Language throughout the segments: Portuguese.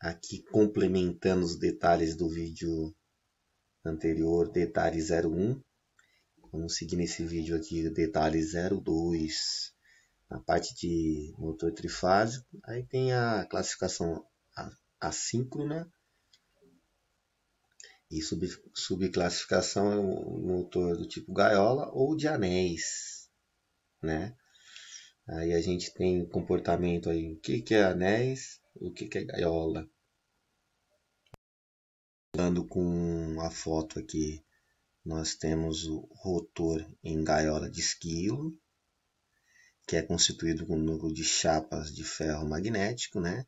Aqui complementando os detalhes do vídeo anterior, detalhe 01. Vamos seguir nesse vídeo aqui, o detalhe 02, na parte de motor trifásico. Aí tem a classificação assíncrona e subclassificação é um motor do tipo gaiola ou de anéis, né? Aí a gente tem comportamento aí, o que é anéis, o que é gaiola. Falando com a foto aqui, nós temos o rotor em gaiola de esquilo, que é constituído com um núcleo de chapas de ferro magnético, né?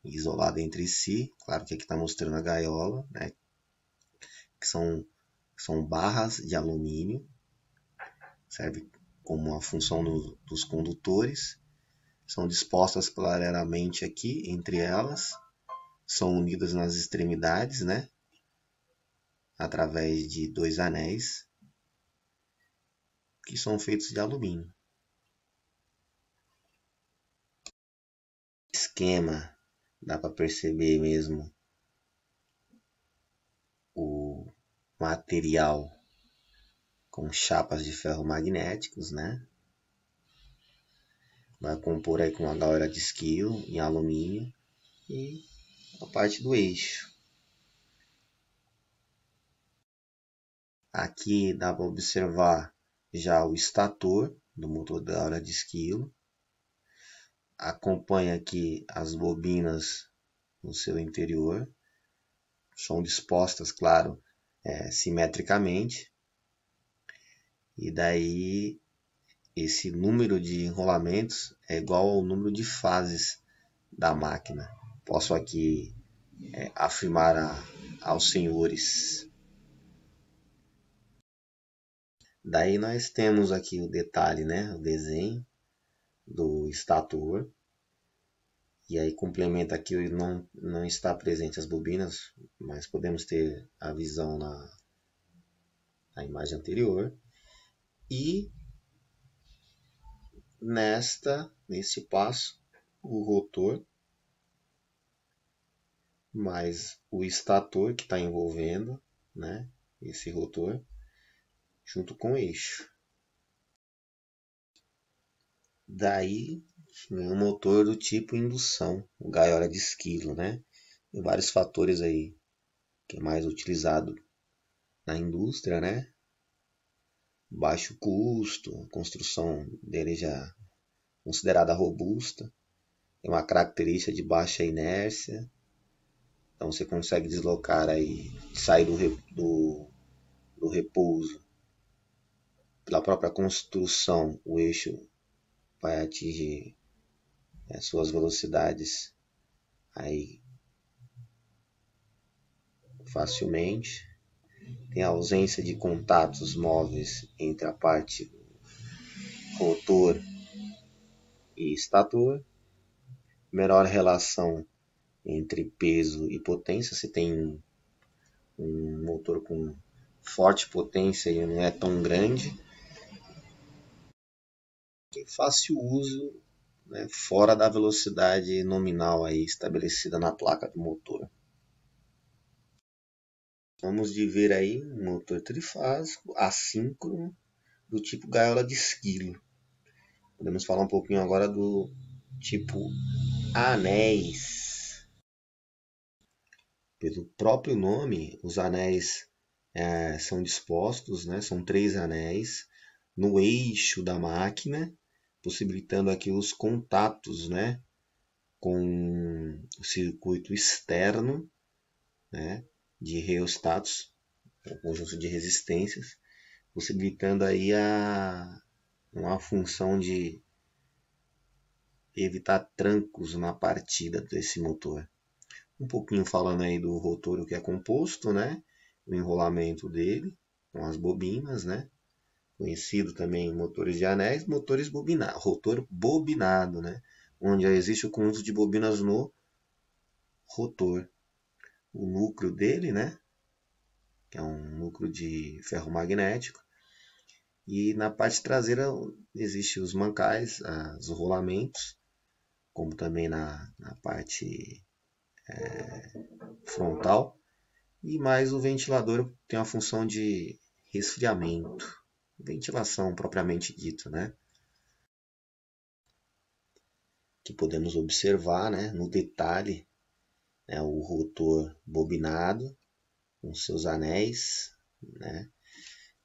Isolado entre si. Claro que aqui está mostrando a gaiola, né? Que são barras de alumínio, serve como a função dos condutores. São dispostas paralelamente aqui entre elas, são unidas nas extremidades, né? Através de dois anéis que são feitos de alumínio. Esquema, dá para perceber mesmo o material com chapas de ferro magnéticos, né? Vai compor aí com uma gaiola de esquilo em alumínio e a parte do eixo. Aqui dá para observar já o estator do motor da gaiola de esquilo. Acompanha aqui as bobinas no seu interior. São dispostas, claro, simetricamente. E daí esse número de enrolamentos é igual ao número de fases da máquina. Posso aqui afirmar aos senhores. Daí nós temos aqui o detalhe, né? O desenho do estator. E aí complementa aqui, não está presente as bobinas, mas podemos ter a visão na imagem anterior. E nesse passo, o rotor mais o estator que está envolvendo, né, esse rotor, junto com o eixo. Daí vem um motor do tipo indução, o gaiola de esquilo, né? Tem vários fatores aí que é mais utilizado na indústria, né? Baixo custo, a construção dele já considerada robusta, tem uma característica de baixa inércia, então você consegue deslocar aí, sair do repouso. Pela própria construção, o eixo vai atingir suas velocidades aí facilmente. Tem a ausência de contatos móveis entre a parte rotor e estator. Menor relação entre peso e potência. Se tem um motor com forte potência e não é tão grande. Tem fácil uso, né, fora da velocidade nominal aí estabelecida na placa do motor. Vamos de ver aí um motor trifásico, assíncrono, do tipo gaiola de esquilo. Podemos falar um pouquinho agora do tipo anéis. Pelo próprio nome, os anéis são dispostos, né? São 3 anéis no eixo da máquina, possibilitando aqui os contatos, né? Com o circuito externo, né? De reostatos, um conjunto de resistências, possibilitando aí uma função de evitar trancos na partida desse motor. Um pouquinho falando aí do rotor, o que é composto, né? O enrolamento dele com as bobinas, né? Conhecido também motores de anéis, motores bobinados, rotor bobinado, né? Onde existe o conjunto de bobinas no rotor. O núcleo dele, né? Que é um núcleo de ferro magnético. E na parte traseira existem os mancais, os rolamentos, como também na parte frontal, e mais o ventilador tem a função de resfriamento, ventilação propriamente dito, né? Que podemos observar, né, no detalhe, né, o rotor bobinado com seus anéis, né?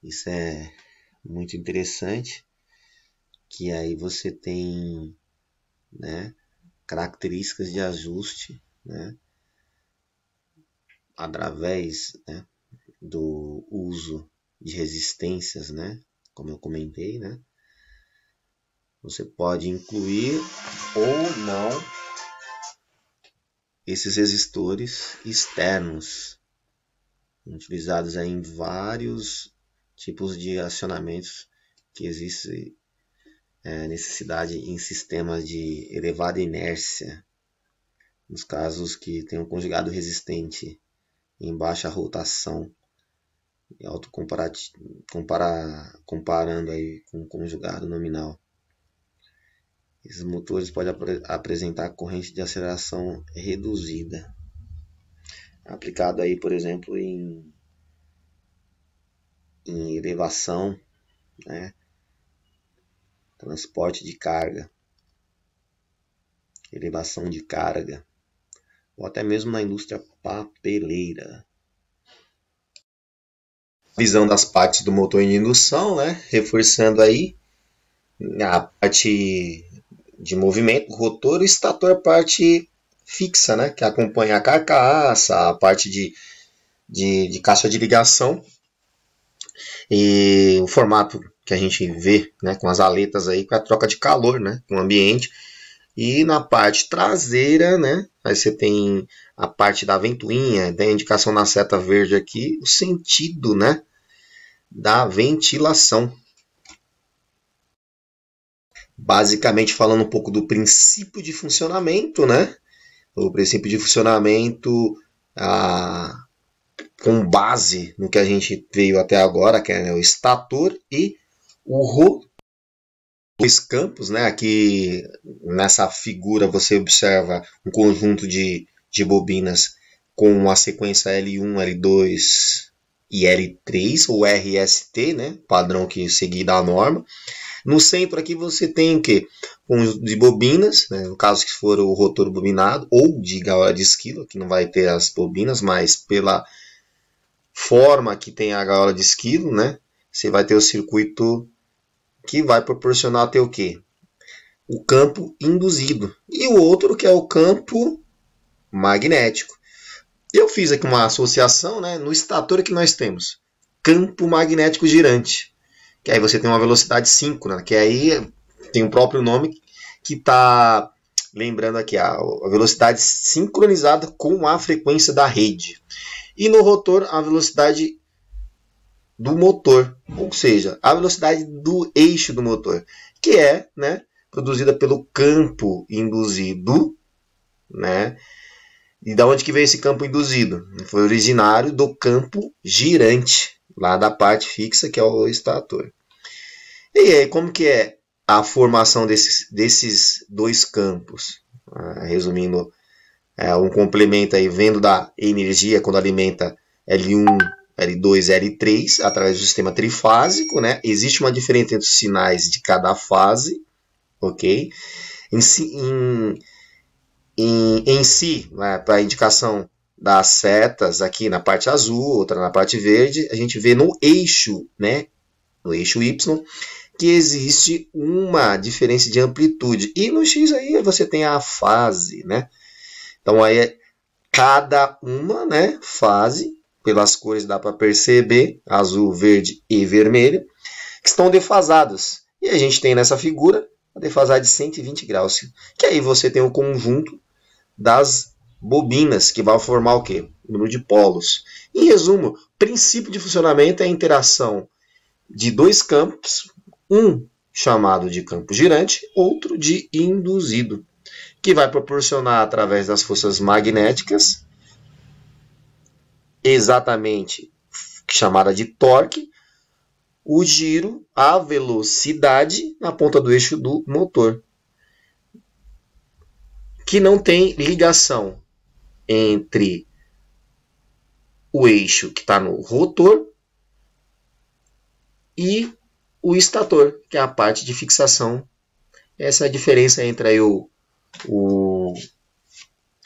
Isso é muito interessante, que aí você tem, né, características de ajuste, né, através, né, do uso de resistências, né, como eu comentei, né? Você pode incluir ou não esses resistores externos, utilizados aí em vários tipos de acionamentos que existe necessidade em sistemas de elevada inércia, nos casos que tem um conjugado resistente em baixa rotação, comparando aí com o conjugado nominal. Esses motores podem apresentar corrente de aceleração reduzida, aplicado aí, por exemplo, em elevação, né? Transporte de carga, elevação de carga, ou até mesmo na indústria papeleira. Visão das partes do motor de indução, né? Reforçando aí a parte de movimento, o rotor, e o estator, a parte fixa, né? Que acompanha a carcaça, a parte de caixa de ligação, e o formato que a gente vê, né, com as aletas aí, com a troca de calor, né, com o ambiente. E na parte traseira, né, aí você tem a parte da ventoinha, da indicação na seta verde aqui, o sentido, né, da ventilação. Basicamente falando um pouco do princípio de funcionamento, né, o princípio de funcionamento com base no que a gente veio até agora, que é o estator e o rotor. Dois campos, né? Aqui nessa figura você observa um conjunto de bobinas com a sequência L1, L2 e L3, ou RST, né? Padrão que seguir da norma. No centro aqui você tem o quê? Conjunto de bobinas, né? No caso que for o rotor bobinado, ou de gaiola de esquilo, que não vai ter as bobinas, mas pela forma que tem a gaiola de esquilo, né? Você vai ter o circuito que vai proporcionar ter o quê? O campo induzido. E o outro que é o campo magnético. Eu fiz aqui uma associação, né? No estator que nós temos campo magnético girante. Que aí você tem uma velocidade síncrona, que aí tem o próprio nome que está lembrando aqui a velocidade sincronizada com a frequência da rede. E no rotor a velocidade do motor, ou seja, a velocidade do eixo do motor, que é, né, produzida pelo campo induzido, né? E da onde que veio esse campo induzido? Foi originário do campo girante, lá da parte fixa, que é o estator. E aí, como que é a formação desses dois campos? Resumindo, um complemento aí, vendo da energia quando alimenta L1, L2, L3, através do sistema trifásico, né? Existe uma diferença entre os sinais de cada fase, ok? Em si, né, para a indicação das setas, aqui na parte azul, outra na parte verde, a gente vê no eixo, né? No eixo Y, que existe uma diferença de amplitude. E no X aí você tem a fase, né? Então aí cada uma, né, fase, pelas cores dá para perceber, azul, verde e vermelho, que estão defasadas. E a gente tem nessa figura a defasagem de 120 graus, que aí você tem o conjunto das bobinas, que vai formar o quê? O número de polos. Em resumo, o princípio de funcionamento é a interação de dois campos, um chamado de campo girante, outro de induzido, que vai proporcionar, através das forças magnéticas, exatamente chamada de torque, o giro, a velocidade na ponta do eixo do motor, que não tem ligação entre o eixo que está no rotor e o estator, que é a parte de fixação. Essa é a diferença entre aí o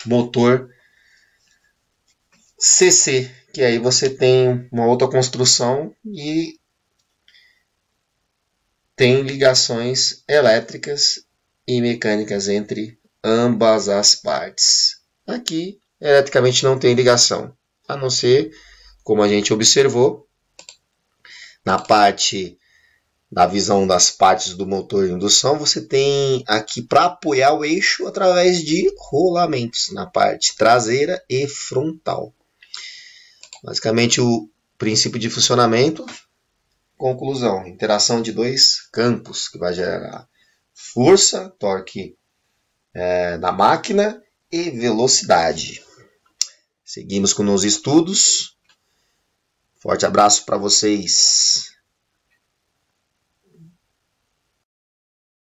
motor CC, que aí você tem uma outra construção e tem ligações elétricas e mecânicas entre ambas as partes. Aqui, eletricamente não tem ligação, a não ser, como a gente observou, na parte da visão das partes do motor de indução, você tem aqui para apoiar o eixo através de rolamentos na parte traseira e frontal. Basicamente o princípio de funcionamento. Conclusão, interação de dois campos que vai gerar força, torque da máquina e velocidade. Seguimos com os estudos. Forte abraço para vocês.